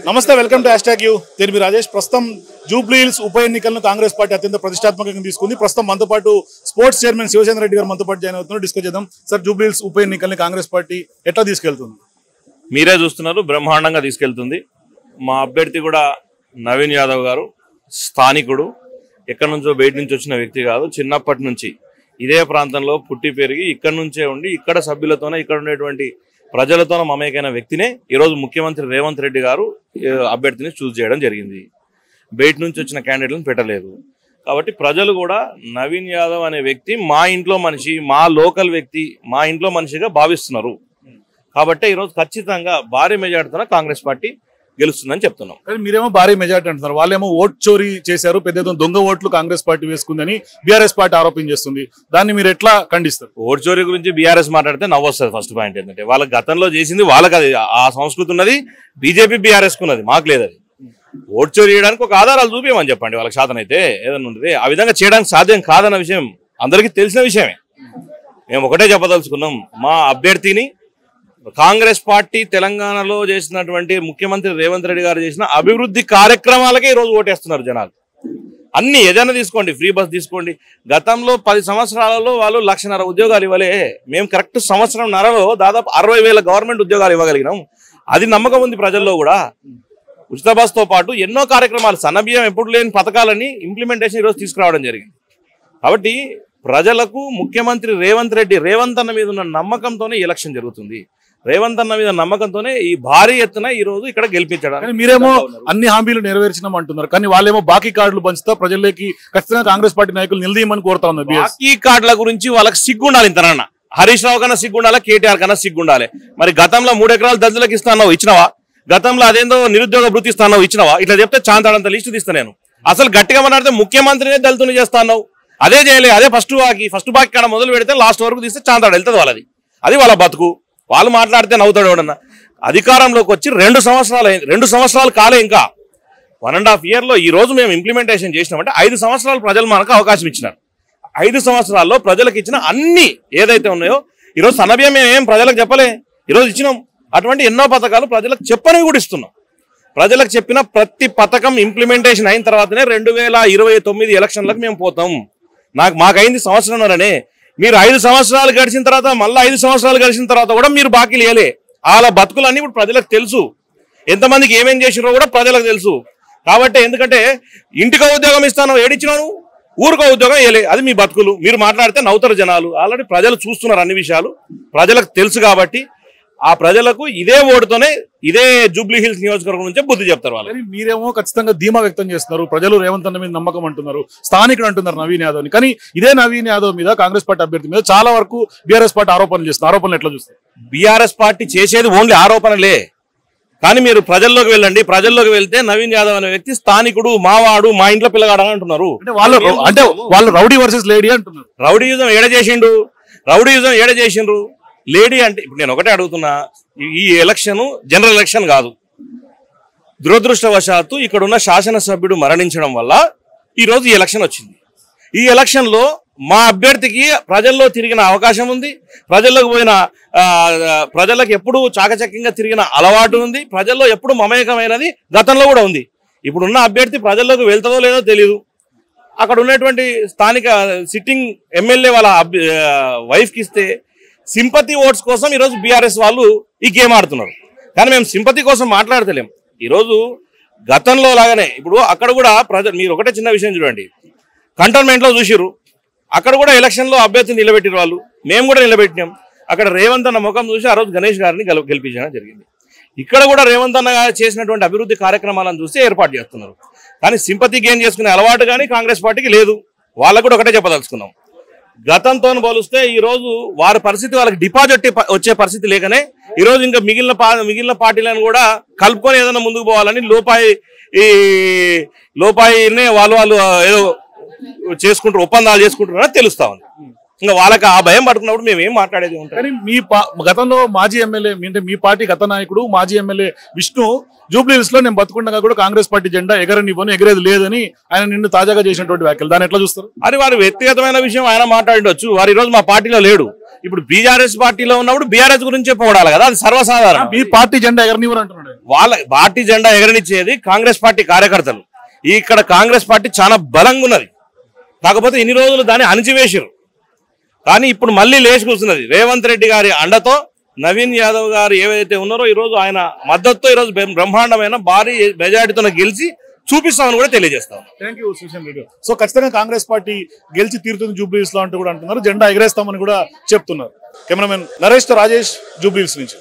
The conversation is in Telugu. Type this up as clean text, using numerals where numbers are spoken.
నమస్తే, వెల్కమ్ టు #యూ. నేను మీ రాజేష్. ప్రస్తుతం జూబ్లీ హిల్స్ ఉప ఎన్నికలను కాంగ్రెస్ పార్టీ అత్యంత ప్రతిష్టాత్మకంగా తీసుకుంది. ప్రస్తుతం మనతో పాటు స్పోర్ట్స్ చైర్మన్ శివచంద్ర రెడ్డి గారు మనతో పాటు జాయిన్ అవుతున్నారు. డిస్కస్ చేద్దాం. సార్, జూబ్లీ హిల్స్ ఉప ఎన్నికల్ని కాంగ్రెస్ పార్టీ ఎట్లా తీసుకెళ్తుంది? మీరే చూస్తున్నారు, బ్రహ్మాండంగా తీసుకెళ్తుంది. మా అభ్యర్థి కూడా నవీన్ యాదవ్ గారు స్థానికుడు, ఎక్కడి నుంచో బయట నుంచి వచ్చిన వ్యక్తి కాదు. చిన్నప్పటి నుంచి ఇదే ప్రాంతంలో పుట్టి పెరిగి ఇక్కడి నుంచే ఉండి ఇక్కడ సభ్యులతోనే ఇక్కడ ఉండేటువంటి ప్రజలతోనే మమేకైన వ్యక్తినే ఈరోజు ముఖ్యమంత్రి రేవంత్ రెడ్డి గారు అభ్యర్థిని చూస్ చేయడం జరిగింది. బయట నుంచి వచ్చిన క్యాండిడేట్లను పెట్టలేదు. కాబట్టి ప్రజలు కూడా నవీన్ యాదవ్ అనే వ్యక్తి మా ఇంట్లో మనిషి, మా లోకల్ వ్యక్తి, మా ఇంట్లో మనిషిగా భావిస్తున్నారు. కాబట్టి ఈరోజు ఖచ్చితంగా భారీ మెజార్టీతో కాంగ్రెస్ పార్టీ గెలుస్తుందని చెప్తున్నాం. కానీ మీరేమో భారీ మెజార్టీ అంటున్నారు, వాళ్ళేమో ఓట్ చోరీ చేశారు, పెద్ద దొంగ ఓట్లు కాంగ్రెస్ పార్టీ వేసుకుందని బీఆర్ఎస్ పార్టీ ఆరోపించేస్తుంది. దాన్ని మీరు ఎట్లా ఖండిస్తారు? ఓట్ చోరీ గురించి బీఆర్ఎస్ మాట్లాడితే నవ్వొస్తుంది. ఫస్ట్ పాయింట్ ఏంటంటే వాళ్ళ గతంలో చేసింది వాళ్ళకి, అది ఆ సంస్కృతి ఉన్నది, బీజేపీ బీఆర్ఎస్ కున్నది, మాకు లేదు. అది ఓట్ చోరీ చేయడానికి ఒక ఆధారాలు చూపించమని చెప్పండి వాళ్ళకి, శాతం అయితే ఏదైనా ఉంటుంది. ఆ విధంగా చేయడానికి సాధ్యం కాదన్న విషయం అందరికీ తెలిసిన విషయమే. మేము ఒకటే చెప్పదలుచుకున్నాం, మా అభ్యర్థిని కాంగ్రెస్ పార్టీ తెలంగాణలో చేసినటువంటి ముఖ్యమంత్రి రేవంత్ రెడ్డి గారు చేసిన అభివృద్ధి కార్యక్రమాలకే ఈరోజు ఓటేస్తున్నారు జనాలు. అన్ని ఏదైనా తీసుకోండి, ఫ్రీ బస్ తీసుకోండి. గతంలో 10 సంవత్సరాలలో వాళ్ళు 1,50,000 ఉద్యోగాలు ఇవ్వలే. మేము కరెక్ట్ సంవత్సరంన్నరలో దాదాపు 60,000 గవర్నమెంట్ ఉద్యోగాలు ఇవ్వగలిగినాం. అది నమ్మకం ఉంది ప్రజల్లో కూడా. ఉచిత బస్తో పాటు ఎన్నో కార్యక్రమాలు, సన్నబియ్యం ఎప్పుడు లేని పథకాలని ఇంప్లిమెంటేషన్ ఈరోజు తీసుకురావడం జరిగింది. కాబట్టి ప్రజలకు ముఖ్యమంత్రి రేవంత్ అన్న మీద ఉన్న నమ్మకంతోనే ఎలక్షన్ జరుగుతుంది. రేవంత్ అన్న మీద నమ్మకంతోనే ఈ భారీ ఎత్తున ఈ రోజు ఇక్కడ గెలిపించడం. మీరేమో అన్ని హామీలు నెరవేర్చినాం అంటున్నారు, కానీ వాళ్ళేమో బాకీ కార్డులు పంచుతా ప్రజల్లోకి ఖచ్చితంగా కాంగ్రెస్ పార్టీ నాయకులు నిలదీయమని కోరుతా ఉన్నారు. బాకీ కార్డుల గురించి వాళ్ళకి సిగ్గుండాలి. ఇంతనన్న హరీష్ రావు కన్నా సిగ్గుండాలి, కేటీఆర్ కన్నా సిగ్గుండాలి. మరి గతంలో 3 ఎకరాలు దళితులకు ఇస్తానో ఇచ్చినవా? గతంలో అదేందో నిరుద్యోగ భృతి ఇస్తానో ఇచ్చినవా? ఇట్లా చెప్తే చాంతాడంత లిస్టు తీస్తా నేను. అసలు గట్టిగా మాట్లాడితే ముఖ్యమంత్రినే దళితుని చేస్తాను, అదే చేయలే. అదే ఫస్ట్ బాకీ కాడ మొదలు పెడితే లాస్ట్ వరకు తీస్తే చాంతాడు వెళ్తుంది వాళ్ళది. అది వాళ్ళ బతుకు. వాళ్ళు మాట్లాడితే నవ్వుతాడు ఎవడన్నా. అధికారంలోకి వచ్చి 2 సంవత్సరాలు అయింది, 2 సంవత్సరాలు కాలే, ఇంకా 1.5 ఇయర్లో ఈ రోజు మేము ఇంప్లిమెంటేషన్ చేసినామంటే 5 సంవత్సరాలు ప్రజలు మనకు అవకాశం ఇచ్చినారు. 5 సంవత్సరాల్లో ప్రజలకు ఇచ్చిన అన్ని ఏదైతే ఉన్నాయో ఈరోజు సన్నబియ్యం మేము ఏం ప్రజలకు చెప్పలే, ఈరోజు ఇచ్చినాం. అటువంటి ఎన్నో పథకాలు ప్రజలకు చెప్పనివి కూడా ఇస్తున్నాం. ప్రజలకు చెప్పిన ప్రతి పథకం ఇంప్లిమెంటేషన్ అయిన తర్వాతనే 2029 ఎలక్షన్లకు మేము పోతాం. మాకైంది సంవత్సరంలోనే. మీరు 5 సంవత్సరాలు గడిచిన తర్వాత మళ్ళీ 5 సంవత్సరాలు గడిచిన తర్వాత కూడా మీరు బాకీలు ఇవ్వలే. వాళ్ళ బతుకులన్నీ ఇప్పుడు ప్రజలకు తెలుసు, ఎంతమందికి ఏమేం చేసిరో కూడా ప్రజలకు తెలుసు. కాబట్టి ఎందుకంటే ఇంటికో ఉద్యోగం ఇస్తాను ఏడిచ్చినాను, ఊరికో ఉద్యోగం ఇవ్వలే. అది మీ బతుకులు. మీరు మాట్లాడితే నవ్వుతారు జనాలు. ఆల్రెడీ ప్రజలు చూస్తున్నారు అన్ని విషయాలు, ప్రజలకు తెలుసు. కాబట్టి ఆ ప్రజలకు ఇదే ఓటుతోనే ఇదే జూబ్లీ హిల్స్ నియోజకవర్గం నుంచే బుద్ధి చెప్తారు వాళ్ళు. మీరేమో ఖచ్చితంగా ధీమా వ్యక్తం చేస్తున్నారు, ప్రజలు రేవంత్ అన్న మీద నమ్మకం అంటున్నారు, స్థానికుడు అంటున్నారు నవీన్ యాదవ్ని. కానీ ఇదే నవీన్ యాదవ్ మీద కాంగ్రెస్ పార్టీ అభ్యర్థి మీద చాలా వరకు బీఆర్ఎస్ పార్టీ ఆరోపణలు చేస్తున్నారు. ఆరోపణలు ఎట్లా చూస్తారు? బీఆర్ఎస్ పార్టీ చేసేది ఓన్లీ ఆరోపణలే. కానీ మీరు ప్రజల్లోకి వెళ్ళండి, ప్రజల్లోకి వెళ్తే నవీన్ యాదవ్ అనే వ్యక్తి స్థానికుడు, మావాడు, మా ఇంట్లో పిల్లగాడు అంటున్నారు. వాళ్ళు రౌడీ వర్సెస్ లేడీ అంటున్నారు. రౌడీయుజం ఏడ చేసిండ్రు? లేడీ అంటే ఇప్పుడు నేను ఒకటే అడుగుతున్నా, ఈ ఎలక్షన్ జనరల్ ఎలక్షన్ కాదు. దురదృష్టవశాత్తు ఇక్కడున్న శాసనసభ్యుడు మరణించడం వల్ల ఈరోజు ఈ ఎలక్షన్ వచ్చింది. ఈ ఎలక్షన్లో మా అభ్యర్థికి ప్రజల్లో తిరిగిన అవకాశం ఉంది, ప్రజలకు ఎప్పుడు చాకచక్యంగా తిరిగిన అలవాటు ఉంది, ప్రజల్లో ఎప్పుడు మమేకమైనది గతంలో కూడా ఉంది. ఇప్పుడున్న అభ్యర్థి ప్రజల్లోకి వెళ్తుందో లేదో తెలియదు. అక్కడ ఉన్నటువంటి స్థానిక సిట్టింగ్ ఎమ్మెల్యే వాళ్ళ వైఫ్కి ఇస్తే సింపతి ఓట్స్ కోసం ఈరోజు బీఆర్ఎస్ వాళ్ళు ఈ గేమ్ ఆడుతున్నారు. కానీ మేము సింపతి కోసం మాట్లాడతలేం. ఈరోజు గతంలో లాగానే ఇప్పుడు అక్కడ కూడా మీరు ఒకటే చిన్న విషయం చూడండి, కంటోన్మెంట్లో చూసిర్రు, అక్కడ కూడా ఎలక్షన్లో అభ్యర్థిని నిలబెట్టిరు వాళ్ళు, మేము కూడా నిలబెట్టినాం. అక్కడ రేవంత్ అన్న ముఖం చూసి ఆ రోజు గణేష్ గారిని గెలిపించడం జరిగింది. ఇక్కడ కూడా రేవంత్ అన్న చేసినటువంటి అభివృద్ధి కార్యక్రమాలను చూసి ఏర్పాటు చేస్తున్నారు. కానీ సింపతి గెయిన్ చేసుకునే అలవాటు కానీ కాంగ్రెస్ పార్టీకి లేదు. వాళ్ళకు కూడా ఒకటే చెప్పదలుచుకున్నాం, గతంతో పోలిస్తే ఈరోజు వారి పరిస్థితి, వాళ్ళకి డిపాజిట్ వచ్చే పరిస్థితి లేకనే ఈరోజు ఇంకా మిగిలిన పార్టీలను కూడా కలుపుకొని ఏదైనా ముందుకు పోవాలని లోపాయినే వాళ్ళు ఏదో చేసుకుంటారు, ఒప్పందాలు చేసుకుంటారని తెలుస్తా ఉంది. ఇంకా వాళ్ళకి ఆ భయం పడుతున్నప్పుడు మేము ఏం మాట్లాడేది ఉంటుంది. కానీ మీ గతంలో మాజీ ఎమ్మెల్యే అంటే మీ పార్టీ గత నాయకుడు మాజీ ఎమ్మెల్యే విష్ణు జూబ్లీ హిల్స్ లో నేను బతుకుండగా కూడా కాంగ్రెస్ పార్టీ జెండా ఎగరేది లేదని ఆయన నిన్ను తాజాగా చేసినటువంటి వ్యాఖ్యలు, దాన్ని ఎట్లా చూస్తారు? అది వారి వ్యక్తిగతమైన విషయం, ఆయన మాట్లాడవచ్చు. వారు ఈ రోజు మా పార్టీలో లేడు. ఇప్పుడు బీఆర్ఎస్ పార్టీలో ఉన్నప్పుడు బీఆర్ఎస్ గురించే పోవడాలి కదా, అది సర్వసాధారణం. మీ పార్టీ జెండా ఎగరనివ్వరు అంటున్నాడు. వాళ్ళ పార్టీ జెండా ఎగరనిచ్చేది కాంగ్రెస్ పార్టీ కార్యకర్తలు. ఇక్కడ కాంగ్రెస్ పార్టీ చాలా బలంగా ఉన్నది. కాకపోతే ఇన్ని రోజులు దాన్ని అణిచివేశారు. కానీ ఇప్పుడు మళ్ళీ లేచి కూర్చున్నది. రేవంత్ రెడ్డి గారి అండతో నవీన్ యాదవ్ గారు ఏవైతే ఉన్నారో ఈరోజు ఆయన మద్దతుతో ఈరోజు బ్రహ్మాండమైన భారీ మెజారిటీతో గెలిచి చూపిస్తామని కూడా తెలియజేస్తాం. Thank you Sushant Reddy. So ఖచ్చితంగా కాంగ్రెస్ పార్టీ గెలిచి తీరుతుంది జూబ్లీహిల్స్ లో అంటూ కూడా అంటున్నారు. జెండా ఎగరేస్తామని కూడా చెప్తున్నారు. కెమెరామెన్ నరేష్ తో రాజేష్, జూబ్లీహిల్స్ నుంచి.